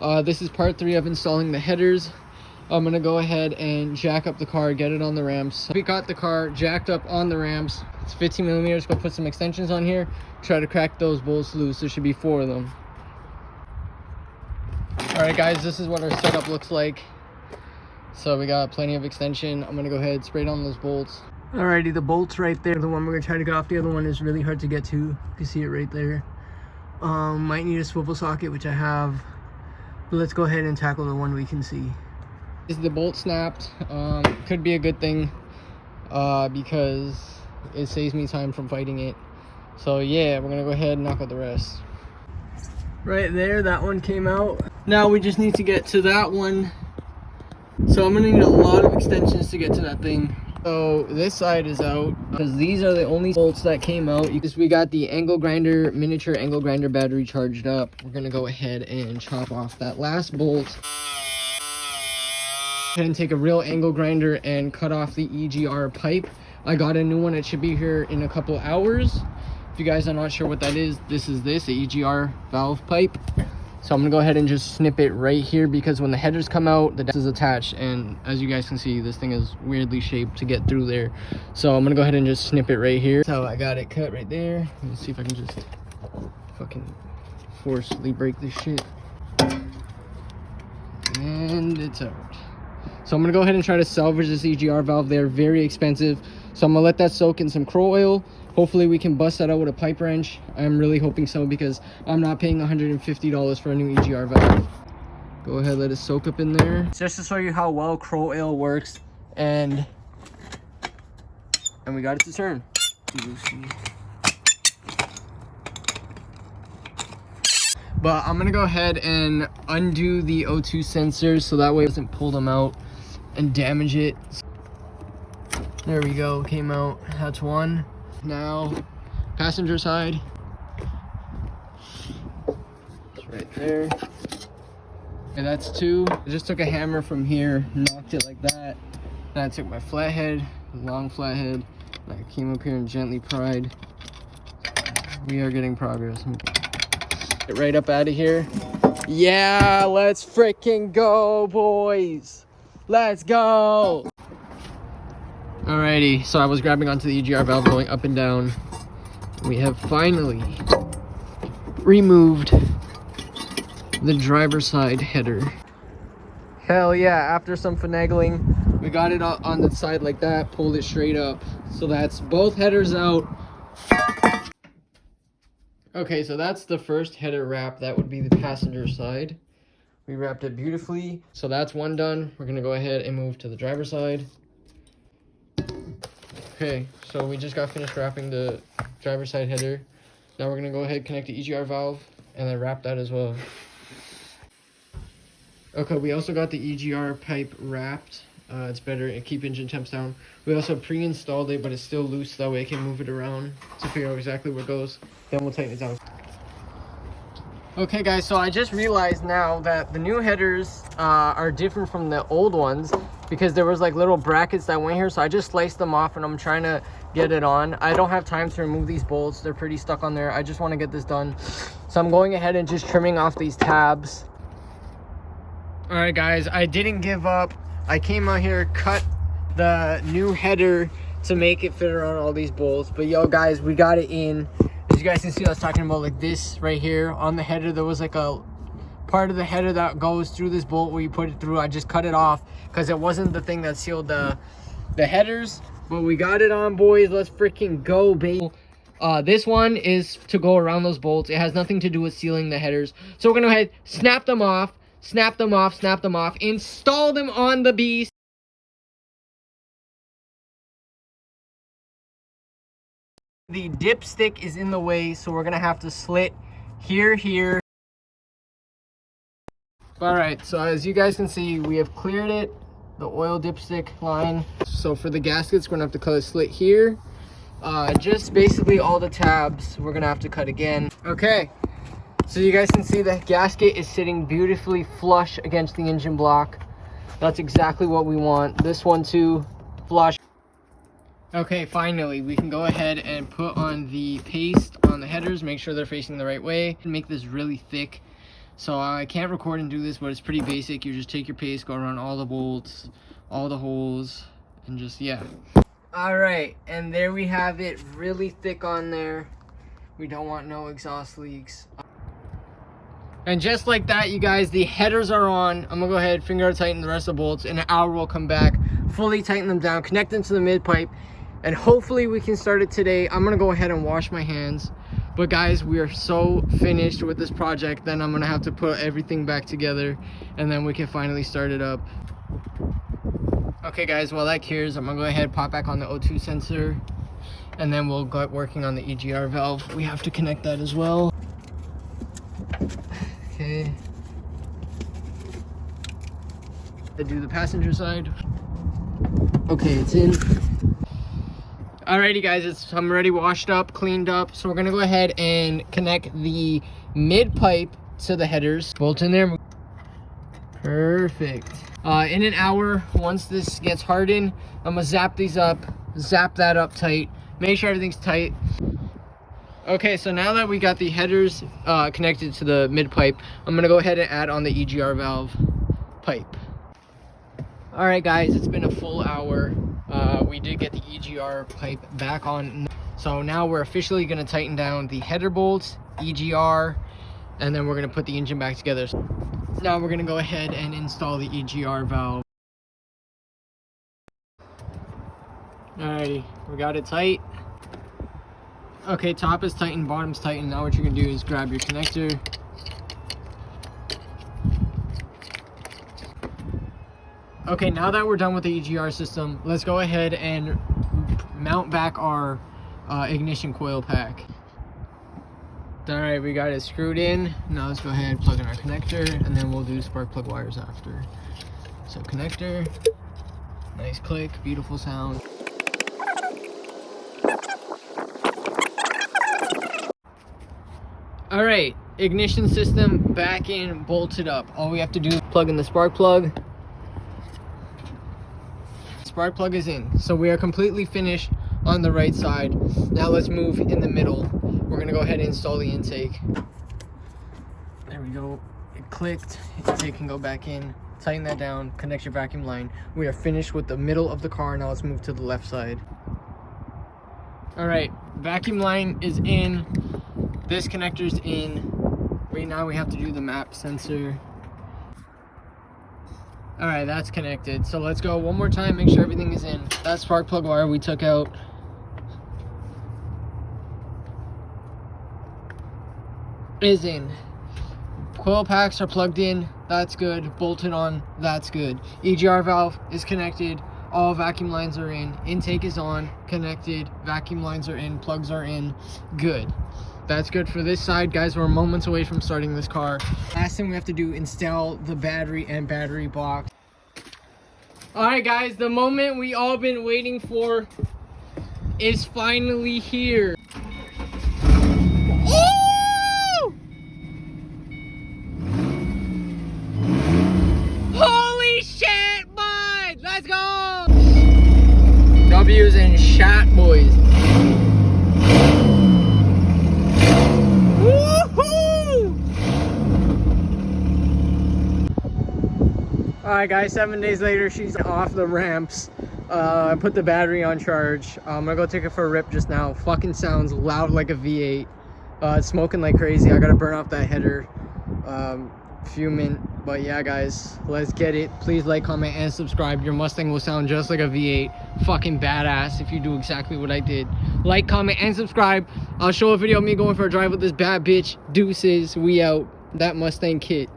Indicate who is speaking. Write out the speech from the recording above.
Speaker 1: This is part 3 of installing the headers. I'm gonna go ahead and jack up the car, get it on the ramps. We got the car jacked up on the ramps. It's 15 millimeters. Go put some extensions on here, try to crack those bolts loose. There should be 4 of them. All right guys, this is what our setup looks like. So we got plenty of extension. I'm gonna go ahead, spray down those bolts. Alrighty, the bolts right there. The one we're gonna try to get off, the other one is really hard to get to. You can see it right there. Might need a swivel socket, which I have. But let's go ahead and tackle the one we can see. Is the bolt snapped? Could be a good thing because it saves me time from fighting it. So yeah, we're gonna go ahead and knock out the rest. Right there, that one came out. Now we just need to get to that one. So I'm gonna need a lot of extensions to get to that thing. So this side is out because these are the only bolts that came out. We got the angle grinder, miniature angle grinder battery charged up. We're gonna go ahead and chop off that last bolt. And take a real angle grinder and cut off the EGR pipe. I got a new one. It should be here in a couple hours. If you guys are not sure what that is, this is the EGR valve pipe. So I'm gonna go ahead and just snip it right here because when the headers come out, the is attached, and as you guys can see, this thing is weirdly shaped to get through there. So I'm gonna go ahead and just snip it right here. So I got it cut right there. Let's see if I can just fucking forcefully break this shit. And it's out. So I'm gonna go ahead and try to salvage this EGR valve. They're very expensive. So I'm gonna let that soak in some crow oil. Hopefully we can bust that out with a pipe wrench. I'm really hoping so because I'm not paying $150 for a new EGR valve. Go ahead, let it soak up in there. Just to show you how well crow oil works, and we got it to turn. But I'm gonna go ahead and undo the O2 sensors so that way it doesn't pull them out and damage it. There we go, came out. That's one. Now passenger side, it's right there, and that's 2. I just took a hammer from here, knocked it like that, then I took my flathead, long flathead, and I came up here and gently pried. We are getting progress. Get right up out of here. Yeah, let's freaking go, boys. Let's go. Alrighty, so I was grabbing onto the EGR valve going up and down. We have finally removed the driver's side header. Hell yeah, after some finagling, we got it on the side like that, pulled it straight up. So that's both headers out. Okay, so that's the first header wrap. That would be the passenger side. We wrapped it beautifully. So that's one done. We're gonna go ahead and move to the driver's side. Okay, so we just got finished wrapping the driver's side header. Now we're gonna go ahead and connect the EGR valve and then wrap that as well. Okay, we also got the EGR pipe wrapped. It's better and keep engine temps down. We also pre-installed it, but it's still loose, that way I can move it around to figure out exactly where it goes. Then we'll tighten it down. Okay guys, so I just realized now that the new headers are different from the old ones because there was like little brackets that went here, so I just sliced them off and I'm trying to get it on. I don't have time to remove these bolts. They're pretty stuck on there. I just want to get this done. So I'm going ahead and just trimming off these tabs. All right guys, I didn't give up. I came out here, cut the new header to make it fit around all these bolts. But yo guys, we got it in. As you guys can see, I was talking about like this right here on the header. There was like a part of the header that goes through this bolt where you put it through. I just cut it off because it wasn't the thing that sealed the headers. But we got it on, boys. Let's freaking go, baby. This one is to go around those bolts. It has nothing to do with sealing the headers. So we're gonna go ahead, snap them off, install them on the beast. The dipstick is in the way, so we're gonna have to slit here. All right, so as you guys can see, we have cleared it, the oil dipstick line. So for the gaskets, we're gonna have to cut a slit here. Just basically all the tabs, we're gonna have to cut again. Okay, so you guys can see the gasket is sitting beautifully flush against the engine block. That's exactly what we want. This one too, flush. Okay, finally, we can go ahead and put on the paste on the headers, make sure they're facing the right way, and make this really thick So I can't record and do this, but it's pretty basic. You just take your paste, go around all the bolts, all the holes, and just, yeah. All right, and there we have it, really thick on there. We don't want no exhaust leaks. And just like that, you guys, the headers are on. I'm gonna go ahead, finger tighten the rest of the bolts. In an hour, we'll come back, fully tighten them down, connect them to the mid pipe, and hopefully we can start it today. I'm gonna go ahead and wash my hands. But guys, we are so finished with this project. Then I'm gonna have to put everything back together, and then we can finally start it up. Okay guys, while that cures, I'm gonna go ahead, pop back on the O2 sensor, and then we'll get working on the EGR valve. We have to connect that as well. Okay. To do the passenger side. Okay, it's in. Alrighty guys, I'm already washed up, cleaned up. So we're gonna go ahead and connect the mid pipe to the headers. Bolt in there. Perfect. In an hour, once this gets hardened, I'm gonna zap these up, zap that up tight, make sure everything's tight. Okay, so now that we got the headers connected to the mid pipe, I'm gonna go ahead and add on the EGR valve pipe. All right guys, it's been a full hour. We did get the EGR pipe back on. So now we're officially gonna tighten down the header bolts, EGR, and then we're gonna put the engine back together. Now we're gonna go ahead and install the EGR valve. Alrighty, we got it tight. Okay, top is tightened, bottom's tightened. Now what you're gonna do is grab your connector. Okay, now that we're done with the EGR system, let's go ahead and mount back our ignition coil pack. Alright, we got it screwed in. Now let's go ahead and plug in our connector, and then we'll do spark plug wires after. So connector, nice click, beautiful sound. Alright, ignition system back in, bolted up. All we have to do is plug in the spark plug. Spark plug is in. So we are completely finished on the right side. Now let's move in the middle. We're gonna go ahead and install the intake. There we go. It clicked. Intake can go back in. Tighten that down. Connect your vacuum line. We are finished with the middle of the car. Now let's move to the left side. All right, vacuum line is in. This connector's in. Right now we have to do the map sensor. All right, that's connected. So let's go one more time, make sure everything is in. That spark plug wire we took out. Is in. Coil packs are plugged in, that's good. Bolted on, that's good. EGR valve is connected. All vacuum lines are in. Intake is on, connected. Vacuum lines are in, plugs are in. Good. That's good for this side, guys. We're moments away from starting this car. Last thing we have to do, install the battery and battery box. All right, guys, the moment we all been waiting for is finally here. Ooh! Holy shit, bud! Let's go! W's in shot, boys. Alright guys, 7 days later, she's off the ramps. I put the battery on charge. I'm gonna go take it for a rip just now. Fucking sounds loud like a V8. It's smoking like crazy. I gotta burn off that header. Fuming. But yeah guys, let's get it. Please like, comment, and subscribe. Your Mustang will sound just like a V8. Fucking badass if you do exactly what I did. Like, comment, and subscribe. I'll show a video of me going for a drive with this bad bitch. Deuces. We out. That Mustang kit.